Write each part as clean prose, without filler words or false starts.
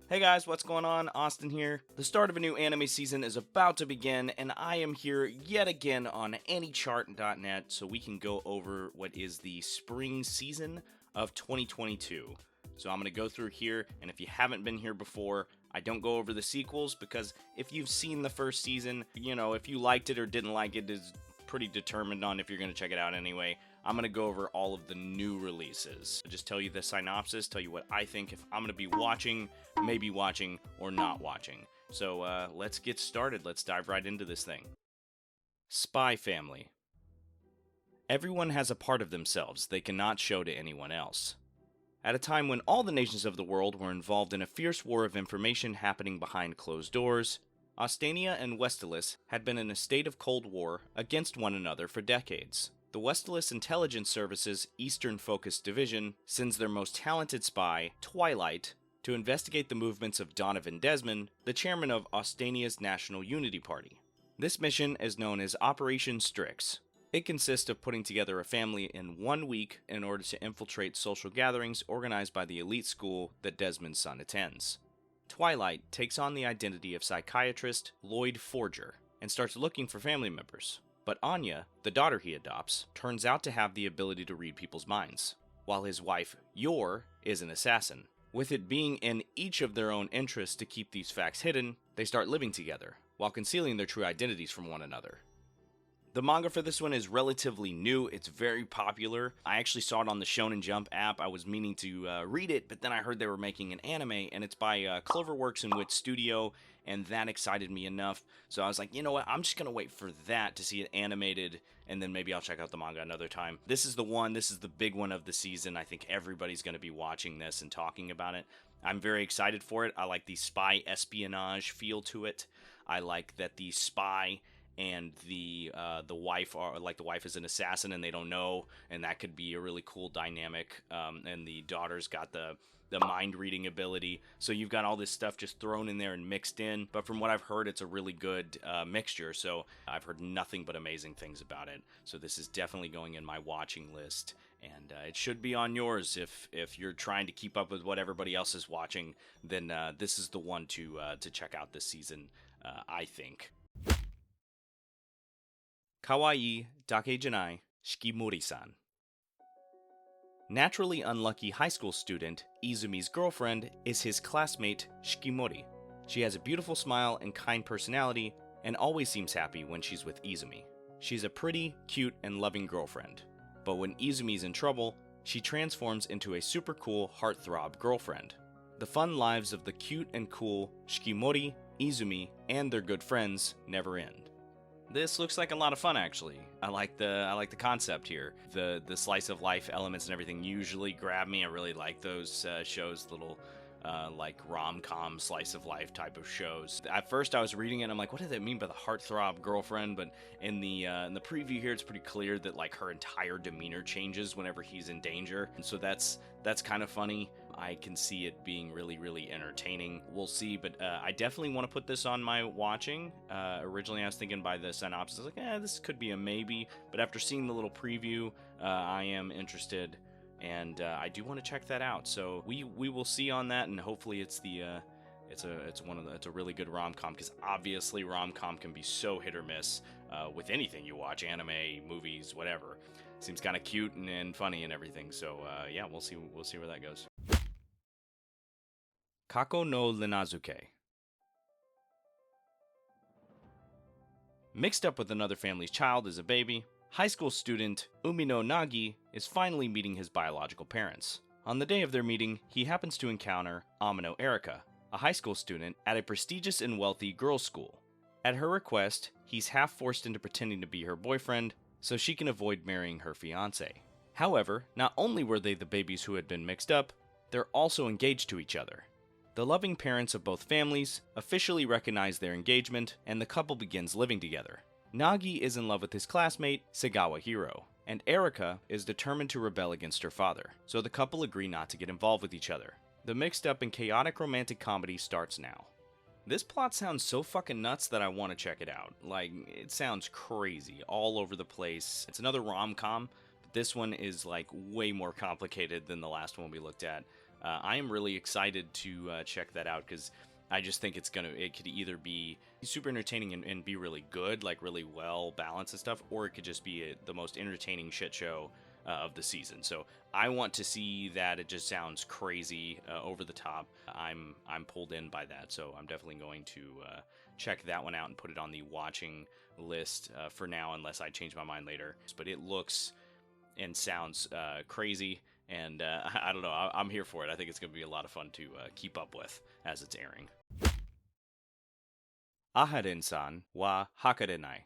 Hey guys, what's going on? Austin here. The start of a new anime season is about to begin, and I am here yet again on anychart.net so we can go over what is the spring season of 2022. So I'm going to go through here, and if you haven't been here before, I don't go over the sequels because if you've seen the first season, if you liked it or didn't like it is pretty determined on if you're going to check it out anyway. I'm going to go over all of the new releases. I'll just tell you the synopsis, tell you what I think if I'm going to be watching, maybe watching, or not watching. So let's get started. Let's dive right into this thing. Spy Family. Everyone has a part of themselves they cannot show to anyone else. At a time when all the nations of the world were involved in a fierce war of information happening behind closed doors, Ostania and Westalis had been in a state of Cold War against one another for decades. The Westalis Intelligence Service's Eastern-focused division sends their most talented spy, Twilight, to investigate the movements of Donovan Desmond, the chairman of Ostania's National Unity Party. This mission is known as Operation Strix. It consists of putting together a family in 1 week in order to infiltrate social gatherings organized by the elite school that Desmond's son attends. Twilight takes on the identity of psychiatrist Lloyd Forger and starts looking for family members. But Anya, the daughter he adopts, turns out to have the ability to read people's minds, while his wife, Yor, is an assassin. With it being in each of their own interests to keep these facts hidden, they start living together, while concealing their true identities from one another. The manga for this one is relatively new. It's very popular. I actually saw it on the Shonen Jump app. I was meaning to read it, but then I heard they were making an anime, and it's by Cloverworks and Wit Studio, and that excited me enough. So I was like, you know what? I'm just going to wait for that to see it animated, and then maybe I'll check out the manga another time. This is the one. This is the big one of the season. I think everybody's going to be watching this and talking about it. I'm very excited for it. I like the spy espionage feel to it. I like that the spy and the wife are like, the wife is an assassin and they don't know, and that could be a really cool dynamic. And the daughter's got the mind reading ability, so you've got all this stuff just thrown in there and mixed in. But from what I've heard, it's a really good mixture, so I've heard nothing but amazing things about it. So this is definitely going in my watching list, and it should be on yours if you're trying to keep up with what everybody else is watching. Then this is the one to check out this season, I think. Kawaii Dake Janai Shikimori-san. Naturally unlucky high school student, Izumi's girlfriend is his classmate, Shikimori. She has a beautiful smile and kind personality, and always seems happy when she's with Izumi. She's a pretty, cute, and loving girlfriend. But when Izumi's in trouble, she transforms into a super cool heartthrob girlfriend. The fun lives of the cute and cool Shikimori, Izumi, and their good friends never end. This looks like a lot of fun, actually. I like the concept here. The slice of life elements and everything usually grab me. I really like those shows, little like rom-com slice of life type of shows. At first I was reading it and I'm like, what does that mean by the heartthrob girlfriend? But in the preview here, it's pretty clear that like her entire demeanor changes whenever he's in danger, and so that's kind of funny. I can see it being really, really entertaining. We'll see, but I definitely want to put this on my watching. Originally, I was thinking by the synopsis, like, this could be a maybe. But after seeing the little preview, I am interested, and I do want to check that out. So we will see on that, and hopefully it's it's a really good rom-com, because obviously rom-com can be so hit or miss with anything you watch, anime, movies, whatever. Seems kind of cute and funny and everything. So yeah, we'll see where that goes. Kako no Linazuke. Mixed up with another family's child as a baby, high school student Umino Nagi is finally meeting his biological parents. On the day of their meeting, he happens to encounter Amino Erika, a high school student at a prestigious and wealthy girls' school. At her request, he's half forced into pretending to be her boyfriend so she can avoid marrying her fiancé. However, not only were they the babies who had been mixed up, they're also engaged to each other. The loving parents of both families officially recognize their engagement, and the couple begins living together. Nagi is in love with his classmate, Segawa Hiro, and Erika is determined to rebel against her father, so the couple agree not to get involved with each other. The mixed up and chaotic romantic comedy starts now. This plot sounds so fucking nuts that I want to check it out. Like, it sounds crazy, all over the place. It's another rom-com, but This one is like way more complicated than the last one we looked at. I am really excited to check that out because I just think it could either be super entertaining and be really good, like really well balanced and stuff, or it could just be the most entertaining shit show of the season. So I want to see that. It just sounds crazy, over the top. I'm pulled in by that, so I'm definitely going to check that one out and put it on the watching list for now, unless I change my mind later. But it looks and sounds crazy. And I don't know, I'm here for it. I think it's going to be a lot of fun to keep up with as it's airing. Ahadensan wa hakarenai.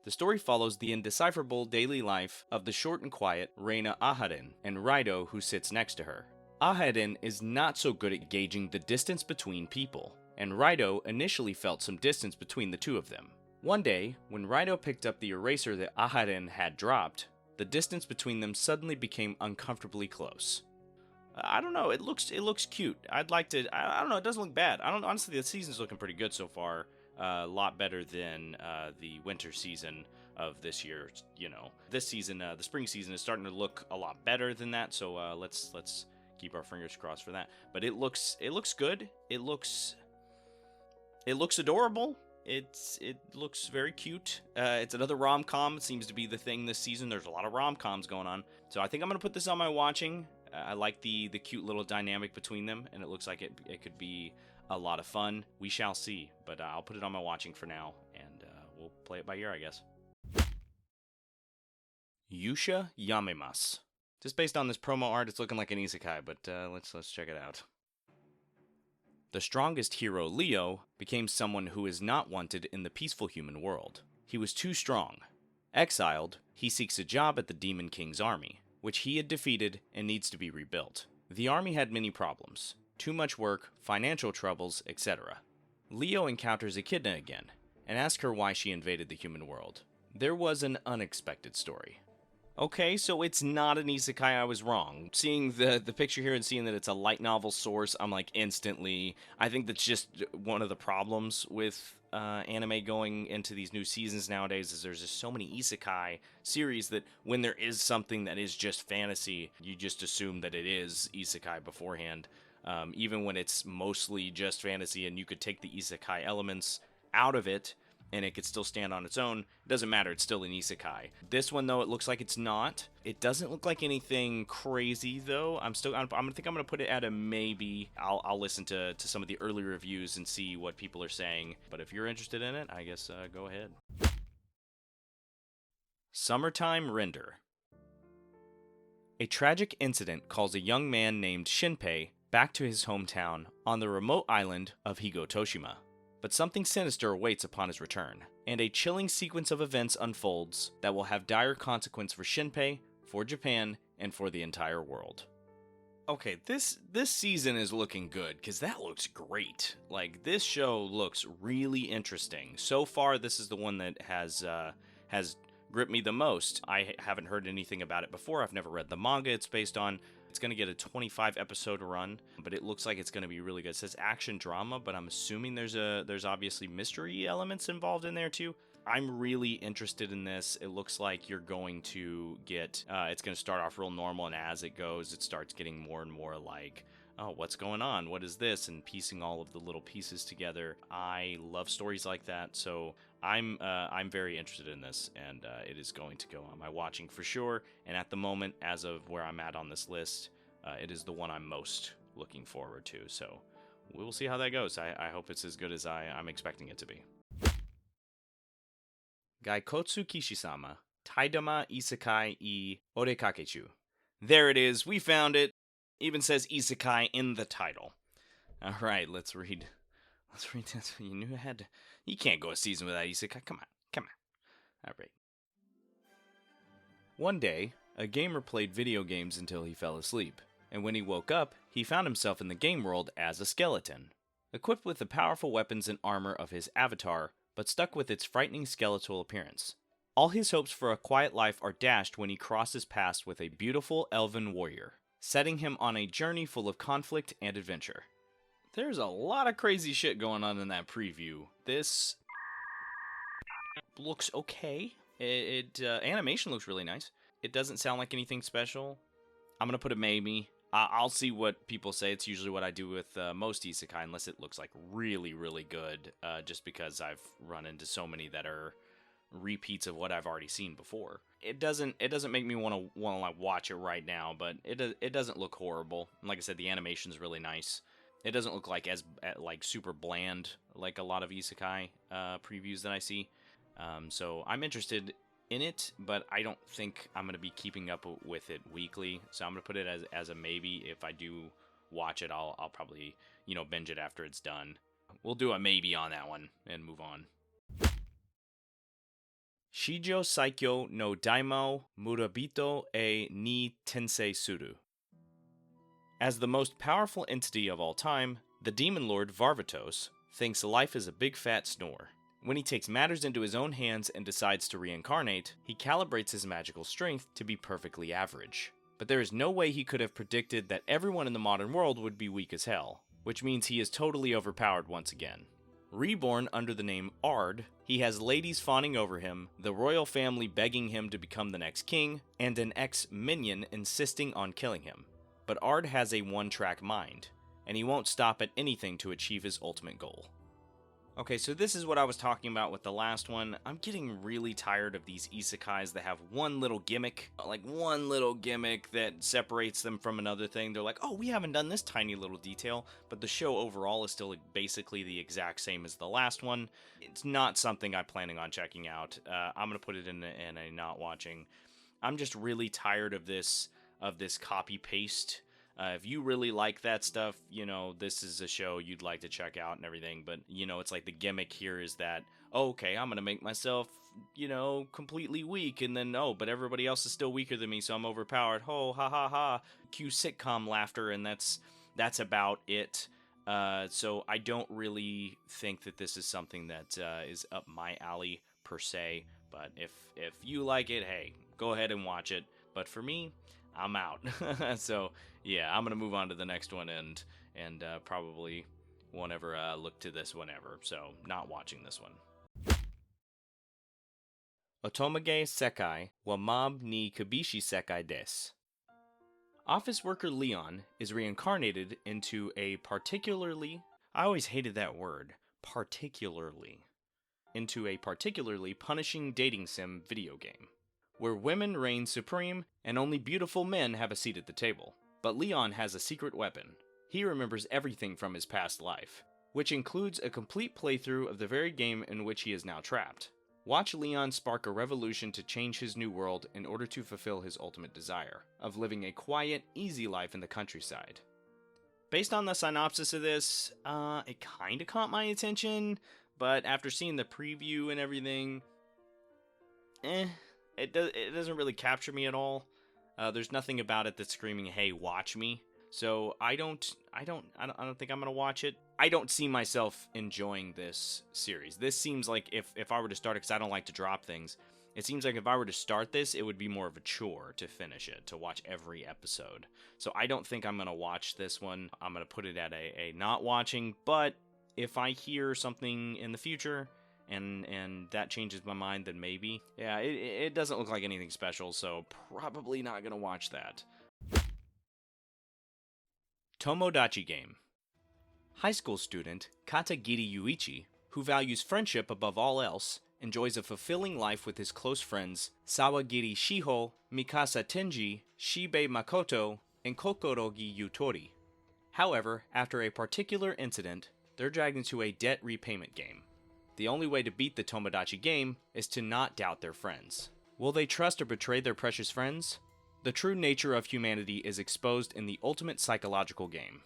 The story follows the indecipherable daily life of the short and quiet Reina Ahaden and Raido, who sits next to her. Ahaden is not so good at gauging the distance between people, and Raido initially felt some distance between the two of them. One day, when Raido picked up the eraser that Ahaden had dropped, the distance between them suddenly became uncomfortably close. I don't know, it looks cute. I'd like to, I don't know, it doesn't look bad. Honestly, the season's looking pretty good so far. A lot better than the winter season of this year. You know, this season, the spring season is starting to look a lot better than that. So let's keep our fingers crossed for that. But it looks good. It looks adorable. It looks very cute. It's another rom-com. It seems to be the thing this season. There's a lot of rom-coms going on. So I think I'm going to put this on my watching. I like the cute little dynamic between them, and it looks like it could be a lot of fun. We shall see, but I'll put it on my watching for now, and we'll play it by ear, I guess. Yuusha Yamemas. Just based on this promo art, it's looking like an isekai, but let's check it out. The strongest hero, Leo, became someone who is not wanted in the peaceful human world. He was too strong. Exiled, he seeks a job at the Demon King's army, which he had defeated and needs to be rebuilt. The army had many problems. Too much work, financial troubles, etc. Leo encounters Echidna again, and asks her why she invaded the human world. There was an unexpected story. Okay, so it's not an isekai, I was wrong. Seeing the picture here and seeing that it's a light novel source, I'm like instantly, I think that's just one of the problems with anime going into these new seasons nowadays, is there's just so many isekai series that when there is something that is just fantasy, you just assume that it is isekai beforehand. Even when it's mostly just fantasy and you could take the isekai elements out of it, and it could still stand on its own. It doesn't matter, it's still an isekai. This one, though, it looks like it's not. It doesn't look like anything crazy, though. I think I'm gonna put it at a maybe. I'll listen to some of the early reviews and see what people are saying. But if you're interested in it, I guess go ahead. Summertime Render. A tragic incident calls a young man named Shinpei back to his hometown on the remote island of Higotoshima. But something sinister awaits upon his return, and a chilling sequence of events unfolds that will have dire consequence for Shinpei, for Japan, and for the entire world. Okay, this season is looking good, because that looks great. Like, this show looks really interesting. So far, this is the one that has gripped me the most. I haven't heard anything about it before. I've never read the manga it's based on. It's going to get a 25 episode run, but it looks like it's going to be really good. It says action drama, but I'm assuming there's obviously mystery elements involved in there too. I'm really interested in this. It looks like you're going to get, it's going to start off real normal, and as it goes, it starts getting more and more like, oh, what's going on? What is this? And piecing all of the little pieces together. I love stories like that, so I'm very interested in this, and it is going to go on my watching for sure. And at the moment, as of where I'm at on this list, it is the one I'm most looking forward to. So we will see how that goes. I hope it's as good as I'm expecting it to be. Gaikotsu Kishisama, Taidama Isekai I Orekakechu. There it is. We found it. Even says Isekai in the title. All right, let's read this. You knew I had to. You can't go a season without Isekai. Come on. All right. One day, a gamer played video games until he fell asleep, and when he woke up, he found himself in the game world as a skeleton. Equipped with the powerful weapons and armor of his avatar, but stuck with its frightening skeletal appearance. All his hopes for a quiet life are dashed when he crosses paths with a beautiful elven warrior, setting him on a journey full of conflict and adventure. There's a lot of crazy shit going on in that preview. This looks okay. Animation looks really nice. It doesn't sound like anything special. I'm gonna put a maybe. I'll see what people say. It's usually what I do with most isekai, unless it looks like really, really good, just because I've run into so many that are repeats of what I've already seen before. It doesn't make me want to like watch it right now, but it doesn't look horrible. And like I said, the animation's really nice. It doesn't look like like super bland like a lot of isekai previews that I see. So I'm interested in it, but I don't think I'm going to be keeping up with it weekly. So I'm going to put it as a maybe. If I do watch it, I'll probably, binge it after it's done. We'll do a maybe on that one and move on. Shijo Saikyo no Daimao Murabito e ni Tensei Suru. As the most powerful entity of all time, the demon lord Varvatos thinks life is a big fat snore. When he takes matters into his own hands and decides to reincarnate, he calibrates his magical strength to be perfectly average. But there is no way he could have predicted that everyone in the modern world would be weak as hell, which means he is totally overpowered once again. Reborn under the name Ard, he has ladies fawning over him, the royal family begging him to become the next king, and an ex-minion insisting on killing him. But Ard has a one-track mind, and he won't stop at anything to achieve his ultimate goal. Okay, so this is what I was talking about with the last one. I'm getting really tired of these isekais that have one little gimmick, that separates them from another thing. They're like, oh, we haven't done this tiny little detail, but the show overall is still basically the exact same as the last one. It's not something I'm planning on checking out. I'm going to put it in a not watching. I'm just really tired of this copy-paste. If you really like that stuff, this is a show you'd like to check out and everything. But, it's like the gimmick here is that, oh, okay, I'm going to make myself, completely weak. And then, but everybody else is still weaker than me, so I'm overpowered. Ho, ha, ha, ha. Cue sitcom laughter, and that's about it. So I don't really think that this is something that is up my alley, per se. But if you like it, hey, go ahead and watch it. But for me, I'm out. So yeah, I'm gonna move on to the next one and probably won't ever look to this one ever. So not watching this one. Otomage Sekai wa mob ni Kabishi Sekai desu. Office worker Leon is reincarnated into a particularly punishing dating sim video game, where women reign supreme and only beautiful men have a seat at the table. But Leon has a secret weapon. He remembers everything from his past life, which includes a complete playthrough of the very game in which he is now trapped. Watch Leon spark a revolution to change his new world in order to fulfill his ultimate desire, of living a quiet, easy life in the countryside. Based on the synopsis of this, it kinda caught my attention, but after seeing the preview and everything, it doesn't really capture me at all. There's nothing about it that's screaming, "Hey, watch me." So I don't think I'm gonna watch it. I don't see myself enjoying this series. This seems like if I were to start it, because I don't like to drop things, it seems like if I were to start this, it would be more of a chore to finish it, to watch every episode. So I don't think I'm gonna watch this one. I'm gonna put it at a not watching. But if I hear something in the future and that changes my mind, then maybe. Yeah, it doesn't look like anything special, so probably not gonna watch that. Tomodachi Game. High school student Katagiri Yuichi, who values friendship above all else, enjoys a fulfilling life with his close friends Sawagiri Shiho, Mikasa Tenji, Shibe Makoto, and Kokorogi Yutori. However, after a particular incident, they're dragged into a debt repayment game. The only way to beat the Tomodachi Game is to not doubt their friends. Will they trust or betray their precious friends? The true nature of humanity is exposed in the ultimate psychological game.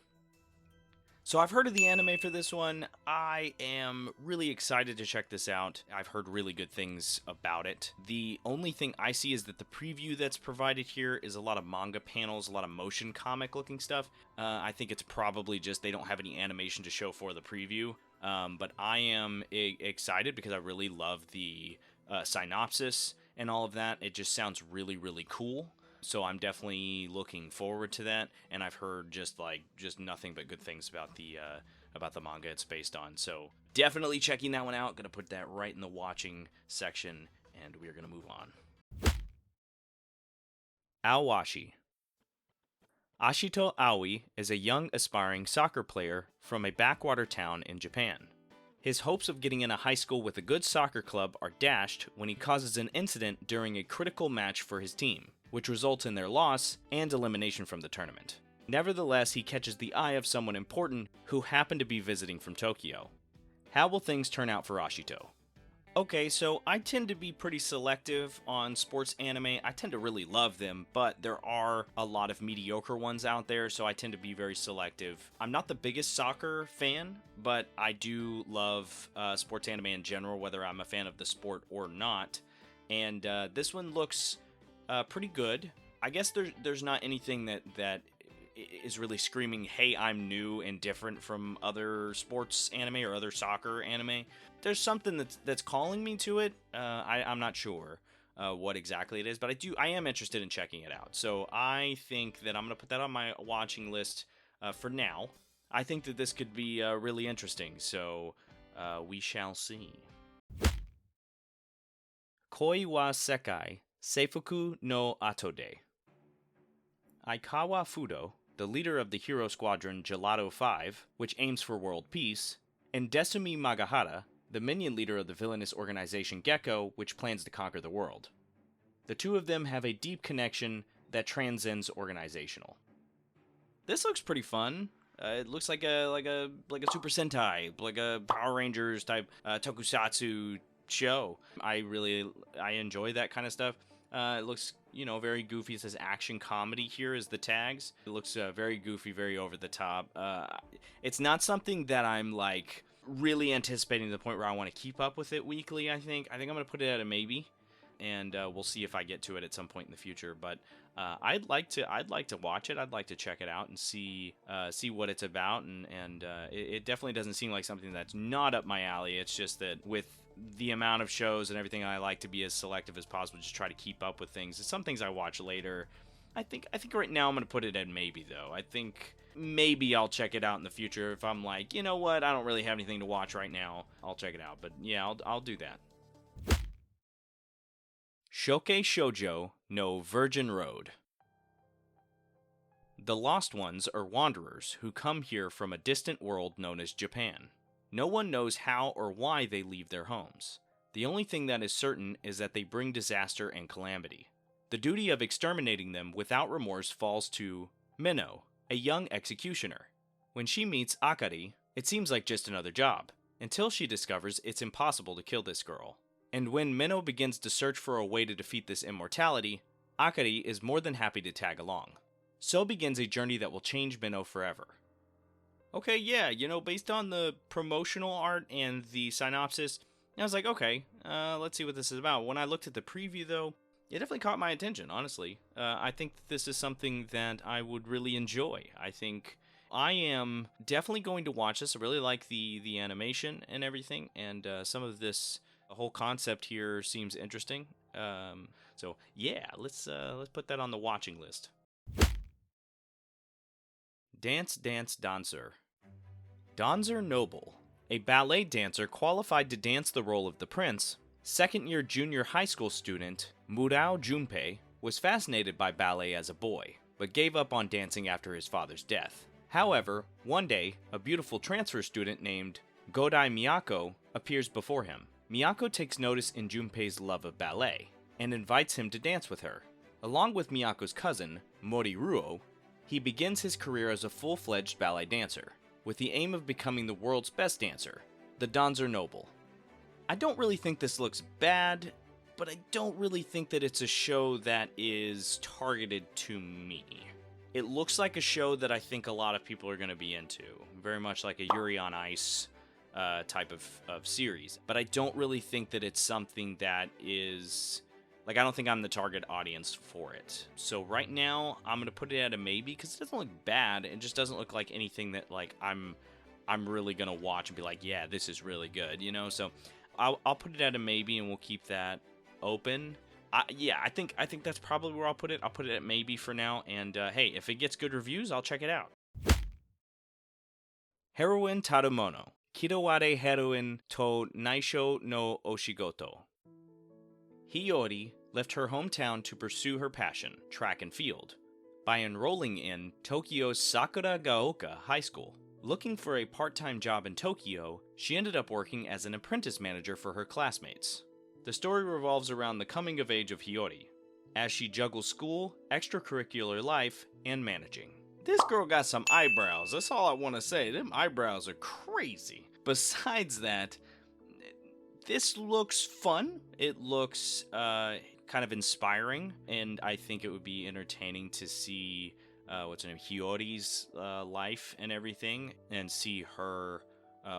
So I've heard of the anime for this one. I am really excited to check this out. I've heard really good things about it. The only thing I see is that the preview that's provided here is a lot of manga panels, a lot of motion comic looking stuff. I think it's probably just they don't have any animation to show for the preview. But I am excited because I really love the synopsis and all of that. It just sounds really, really cool. So I'm definitely looking forward to that, and I've heard just nothing but good things about the manga it's based on. So definitely checking that one out. Gonna put that right in the watching section, and we're gonna move on. Aoashi. Ashito Aoi is a young aspiring soccer player from a backwater town in Japan. His hopes of getting in a high school with a good soccer club are dashed when he causes an incident during a critical match for his team, which results in their loss and elimination from the tournament. Nevertheless, he catches the eye of someone important who happened to be visiting from Tokyo. How will things turn out for Ashito? Okay, so I tend to be pretty selective on sports anime. I tend to really love them, but there are a lot of mediocre ones out there, so I tend to be very selective. I'm not the biggest soccer fan, but I do love sports anime in general, whether I'm a fan of the sport or not. And this one looks pretty good. I guess there's not anything that is really screaming, hey, I'm new and different from other sports anime or other soccer anime. There's something that's calling me to it. I'm not sure what exactly it is, but I am interested in checking it out. So I think that I'm going to put that on my watching list for now. I think that this could be really interesting, so we shall see. Koi wa Sekai, Seifuku no Atode. Aikawa Fudo, the leader of the Hero Squadron Gelato 5, which aims for world peace, and Desumi Magahara, the minion leader of the villainous organization Gecko, which plans to conquer the world. The two of them have a deep connection that transcends organizational. This looks pretty fun. It looks like a Super Sentai, like a Power Rangers type tokusatsu show. I enjoy that kind of stuff. It looks, very goofy. It says action comedy here as the tags. It looks very goofy, very over the top. It's not something that I'm really anticipating to the point where I want to keep up with it weekly. I think I'm going to put it at a maybe, and we'll see if I get to it at some point in the future. But I'd like to watch it. I'd like to check it out and see what it's about. And it definitely doesn't seem like something that's not up my alley. It's just that with the amount of shows and everything, I like to be as selective as possible, just try to keep up with things. Some things I watch later. I think right now I'm going to put it at maybe, though. I think maybe I'll check it out in the future if I'm like, you know what, I don't really have anything to watch right now. I'll check it out, but yeah, I'll do that. Shoke Shojo no Virgin Road. The Lost Ones are wanderers who come here from a distant world known as Japan. No one knows how or why they leave their homes. The only thing that is certain is that they bring disaster and calamity. The duty of exterminating them without remorse falls to Minnow, a young executioner. When she meets Akari, it seems like just another job, until she discovers it's impossible to kill this girl. And when Minnow begins to search for a way to defeat this immortality, Akari is more than happy to tag along. So begins a journey that will change Minnow forever. Okay, yeah, based on the promotional art and the synopsis, I was like, okay, let's see what this is about. When I looked at the preview, though, it definitely caught my attention, honestly. I think that this is something that I would really enjoy. I think I am definitely going to watch this. I really like the animation and everything, and some of this whole concept here seems interesting. So yeah, let's put that on the watching list. Dance Dance Dancer. Dancer Noble, a ballet dancer qualified to dance the role of the prince, second-year junior high school student Murao Junpei was fascinated by ballet as a boy, but gave up on dancing after his father's death. However, one day, a beautiful transfer student named Godai Miyako appears before him. Miyako takes notice in Junpei's love of ballet, and invites him to dance with her. Along with Miyako's cousin, Moriruo, he begins his career as a full-fledged ballet dancer, with the aim of becoming the world's best dancer, the Dancer Noble. I don't really think this looks bad, but I don't really think that it's a show that is targeted to me. It looks like a show that I think a lot of people are going to be into, very much like a Yuri on Ice type of series. But I don't really think that it's something that is... I don't think I'm the target audience for it. So right now, I'm going to put it at a maybe, because it doesn't look bad. It just doesn't look like anything that, I'm really going to watch and be like, yeah, this is really good, So I'll put it at a maybe, and we'll keep that open. I think that's probably where I'll put it. I'll put it at maybe for now, and hey, if it gets good reviews, I'll check it out. Heroine Tarumono, Kiroware Heroine to Naisho no Oshigoto. Hiyori, left her hometown to pursue her passion, track and field, by enrolling in Tokyo's Sakuragaoka High School. Looking for a part-time job in Tokyo, she ended up working as an apprentice manager for her classmates. The story revolves around the coming of age of Hiyori, as she juggles school, extracurricular life, and managing. This girl got some eyebrows, that's all I want to say. Them eyebrows are crazy. Besides that, this looks fun. It looks kind of inspiring, and I think it would be entertaining to see what's her name, Hiyori's life and everything, and see her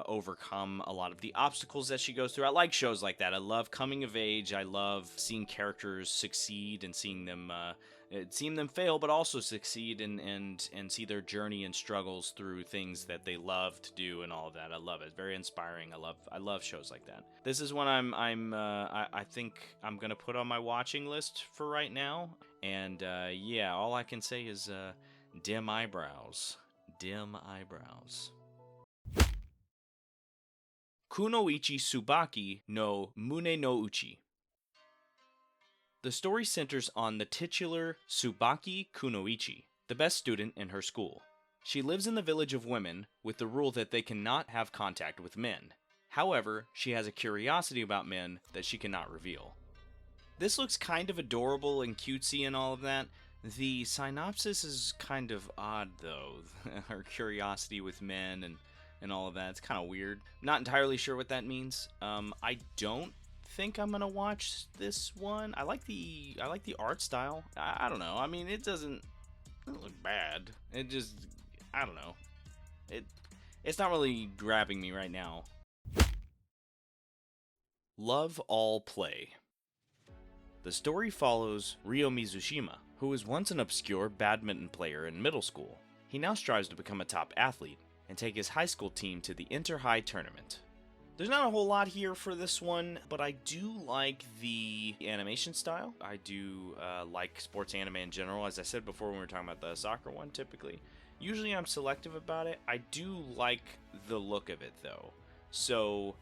overcome a lot of the obstacles that she goes through. I like shows like that. I love coming of age. I love seeing characters succeed and seeing them fail, but also succeed and see their journey and struggles through things that they love to do and all of that. I love it. It's very inspiring. I love shows like that. This is one I think I'm gonna put on my watching list for right now. And yeah, all I can say is dim eyebrows. Dim eyebrows. Kunoichi Tsubaki no Mune no Uchi. The story centers on the titular Tsubaki Kunoichi, the best student in her school. She lives in the village of women with the rule that they cannot have contact with men. However, she has a curiosity about men that she cannot reveal. This looks kind of adorable and cutesy and all of that. The synopsis is kind of odd though. Her curiosity with men and all of that. It's kind of weird. Not entirely sure what that means. I don't think I'm gonna watch this one. I like the art style. I don't know. I mean, it doesn't look bad. It just, I don't know. It's not really grabbing me right now. Love All Play. The story follows Ryo Mizushima, who was once an obscure badminton player in middle school. He now strives to become a top athlete and take his high school team to the Inter-High tournament. There's not a whole lot here for this one, but I do like the animation style. I do like sports anime in general, as I said before when we were talking about the soccer one typically. Usually I'm selective about it. I do like the look of it though. So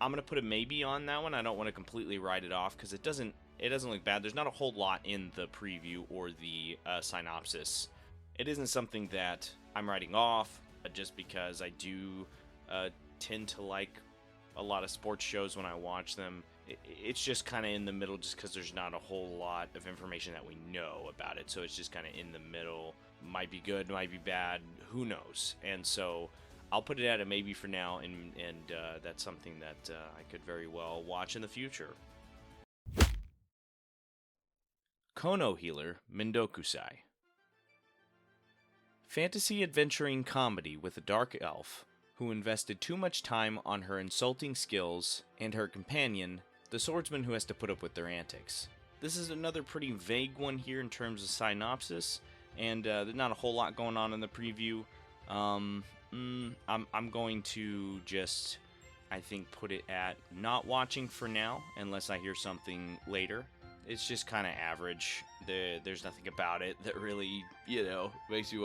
I'm going to put a maybe on that one. I don't want to completely write it off because it doesn't look bad. There's not a whole lot in the preview or the synopsis. It isn't something that I'm writing off just because I do tend to like a lot of sports shows when I watch them. It's just kind of in the middle just because there's not a whole lot of information that we know about it. So it's just kind of in the middle. Might be good, might be bad, who knows? And so I'll put it at a maybe for now, and that's something that I could very well watch in the future. Konohealer Mindokusai. Fantasy adventuring comedy with a dark elf who invested too much time on her insulting skills and her companion, the swordsman who has to put up with their antics. This is another pretty vague one here in terms of synopsis, and there's not a whole lot going on in the preview. I'm going to just, I think, put it at not watching for now, unless I hear something later. It's just kind of average. There's nothing about it that really, makes you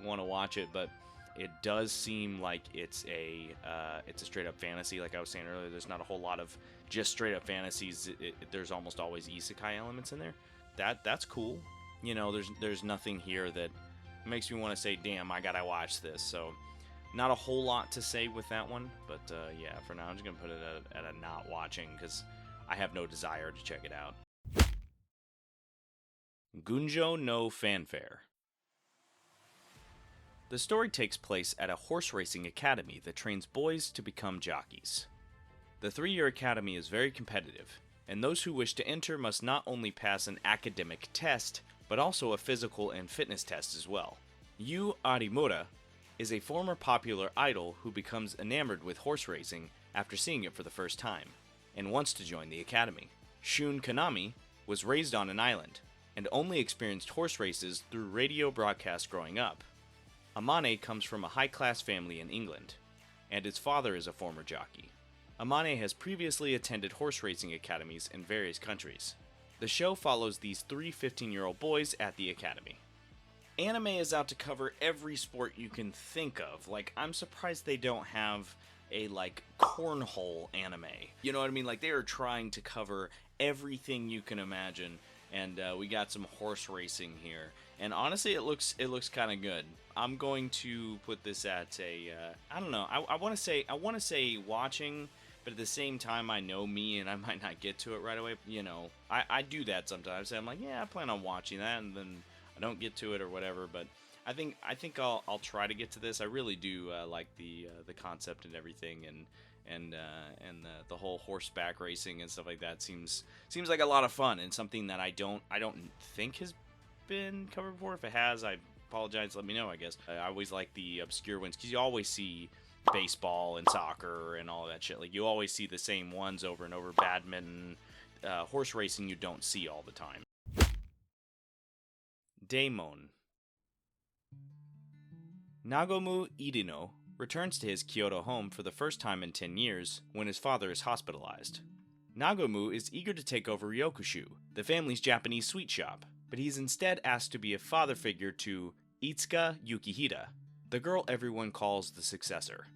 want to watch it, but it does seem like it's a straight up fantasy. Like I was saying earlier, there's not a whole lot of just straight up fantasies. There's almost always isekai elements in there. That's cool. There's nothing here that makes me want to say, damn, I gotta watch this. So not a whole lot to say with that one, but yeah, for now I'm just gonna put it at a not watching because I have no desire to check it out. Gunjo no Fanfare. The story takes place at a horse racing academy that trains boys to become jockeys. The 3-year academy is very competitive, and those who wish to enter must not only pass an academic test, but also a physical and fitness test as well. Yu Arimura is a former popular idol who becomes enamored with horse racing after seeing it for the first time, and wants to join the academy. Shun Kanami was raised on an island, and only experienced horse races through radio broadcasts growing up. Amane comes from a high-class family in England, and his father is a former jockey. Amane has previously attended horse racing academies in various countries. The show follows these 3 15-year-old boys at the academy. Anime is out to cover every sport you can think of. Like, I'm surprised they don't have a like cornhole anime. You know what I mean? Like they are trying to cover everything you can imagine, and we got some horse racing here. And honestly, it looks kind of good. I'm going to put this at a I don't know. I want to say watching, but at the same time, I know me and I might not get to it right away. You know, I do that sometimes. I'm like, yeah, I plan on watching that, and then I don't get to it or whatever. But I think I'll try to get to this. I really do like the concept and everything, and the whole horseback racing and stuff like that seems like a lot of fun, and something that I don't think has been covered before. If it has, I apologize. Let me know. I guess I always like the obscure ones because you always see baseball and soccer and all that shit. Like you always see the same ones over and over. Badminton, horse racing, you don't see all the time. Daemon. Nagomu Idino returns to his Kyoto home for the first time in 10 years when his father is hospitalized. Nagomu is eager to take over Ryokushu, the family's Japanese sweet shop, but he's instead asked to be a father figure to Itsuka Yukihira, the girl everyone calls the successor.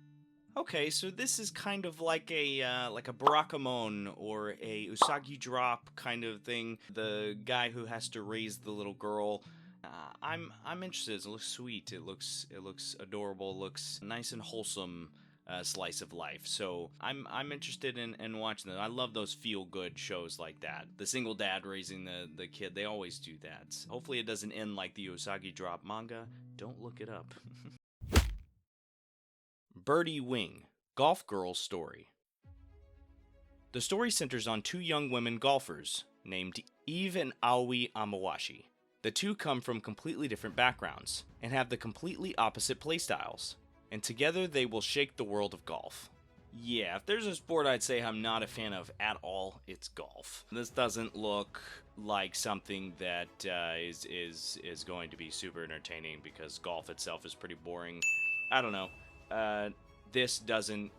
Okay, so this is kind of like a Barakamon or a Usagi Drop kind of thing. The guy who has to raise the little girl. I'm interested. It looks sweet. It looks adorable. It looks nice and wholesome. Slice of life. So I'm interested in watching that. I love those feel good shows like that. The single dad raising the kid. They always do that. Hopefully it doesn't end like the Usagi Drop manga. Don't look it up. Birdie Wing, Golf Girl's Story. The story centers on two young women golfers named Eve and Aoi Amawashi. The two come from completely different backgrounds and have the completely opposite playstyles, and together they will shake the world of golf. Yeah, if there's a sport I'd say I'm not a fan of at all, it's golf. This doesn't look like something that is going to be super entertaining because golf itself is pretty boring. I don't know. This doesn't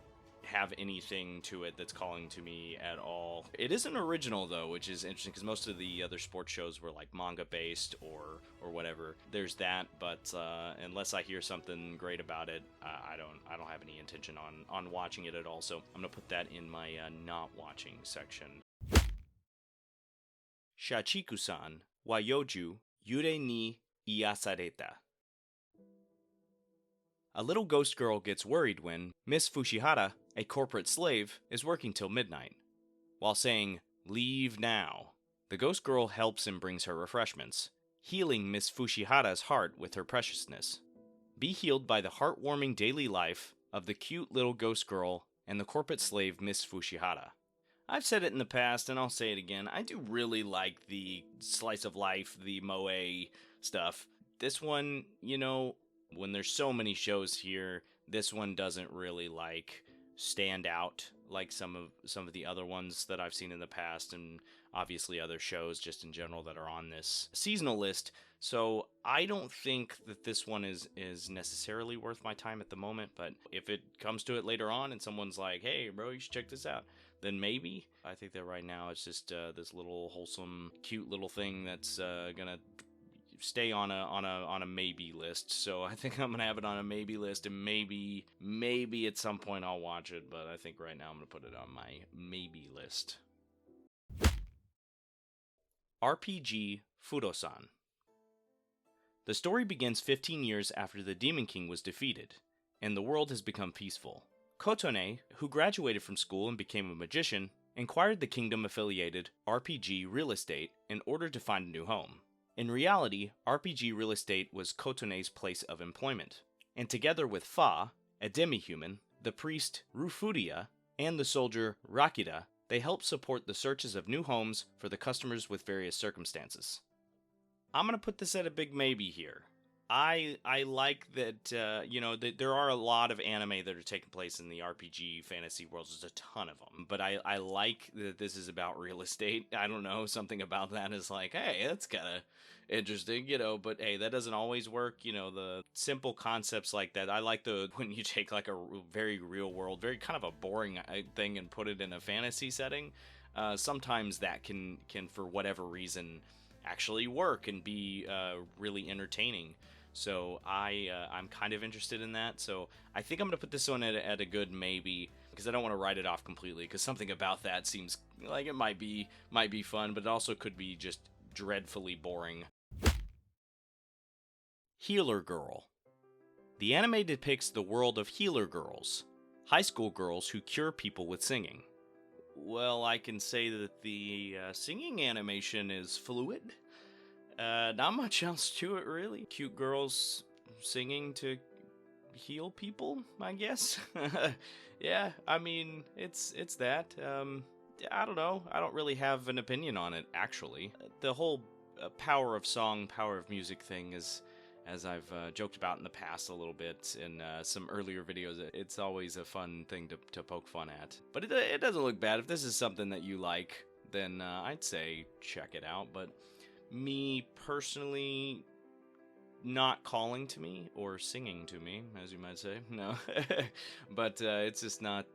have anything to it that's calling to me at all. It is an original though, which is interesting because most of the other sports shows were like manga based or whatever. There's that, but unless I hear something great about it, I don't have any intention on watching it at all. So I'm gonna put that in my not watching section. Shachiku-san wa yoju yure ni iyasareta. A little ghost girl gets worried when Miss Fushihara, a corporate slave, is working till midnight. While saying, "Leave now," the ghost girl helps and brings her refreshments, healing Miss Fushihara's heart with her preciousness. Be healed by the heartwarming daily life of the cute little ghost girl and the corporate slave Miss Fushihara. I've said it in the past, and I'll say it again. I do really like the slice of life, the moe stuff. This one, when there's so many shows here, this one doesn't really stand out like some of the other ones that I've seen in the past, and obviously other shows just in general that are on this seasonal list. So I don't think that this one is necessarily worth my time at the moment, but if it comes to it later on and someone's like, "Hey bro, you should check this out," then maybe. I think that right now it's just this little wholesome, cute little thing that's gonna stay on a maybe list. So I think I'm gonna have it on a maybe list, and maybe at some point I'll watch it, but I think right now I'm gonna put it on my maybe list. RPG Futosan. The story begins 15 years after the Demon King was defeated, and the world has become peaceful. Kotone, who graduated from school and became a magician, inquired the kingdom-affiliated RPG Real Estate in order to find a new home. In reality, RPG Real Estate was Kotone's place of employment, and together with Fa, a demi-human, the priest Rufudia, and the soldier Rakida, they help support the searches of new homes for the customers with various circumstances. I'm going to put this at a big maybe here. I like that, that there are a lot of anime that are taking place in the RPG fantasy world. There's a ton of them. But I like that this is about real estate. I don't know, something about that is like, hey, that's kind of interesting, but hey, that doesn't always work. The simple concepts like that. I like when you take like a very real world, very kind of a boring thing and put it in a fantasy setting. Sometimes that can for whatever reason actually work and be really entertaining. So I'm kind of interested in that. So I think I'm gonna put this one at a good maybe, because I don't want to write it off completely, because something about that seems like it might be fun, but it also could be just dreadfully boring. Healer Girl. The anime depicts the world of healer girls, high school girls who cure people with singing. Well, I can say that the singing animation is fluid. Not much else to it, really. Cute girls singing to heal people, I guess. Yeah, I mean, it's that. I don't know. I don't really have an opinion on it, actually. The whole power of song, power of music thing is, as I've joked about in the past a little bit in some earlier videos, it's always a fun thing to poke fun at. But it doesn't look bad. If this is something that you like, then I'd say check it out. But me personally, not calling to me or singing to me, as you might say, no. But it's just not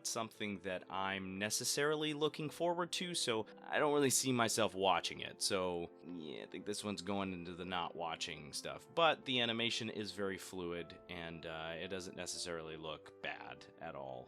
something that I'm necessarily looking forward to, so I don't really see myself watching it. So yeah, I think this one's going into the not watching stuff. But the animation is very fluid, and it doesn't necessarily look bad at all.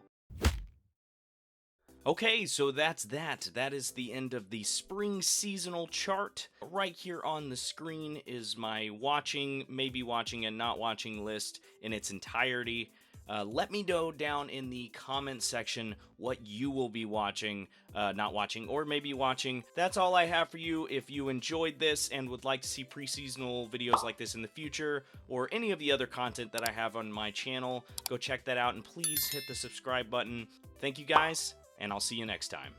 Okay, so that's that. That is the end of the spring seasonal chart. Right here on the screen is my watching, maybe watching, and not watching list in its entirety. Let me know down in the comment section what you will be watching, not watching, or maybe watching. That's all I have for you. If you enjoyed this and would like to see pre-seasonal videos like this in the future, or any of the other content that I have on my channel, go check that out, and please hit the subscribe button. Thank you guys, and I'll see you next time.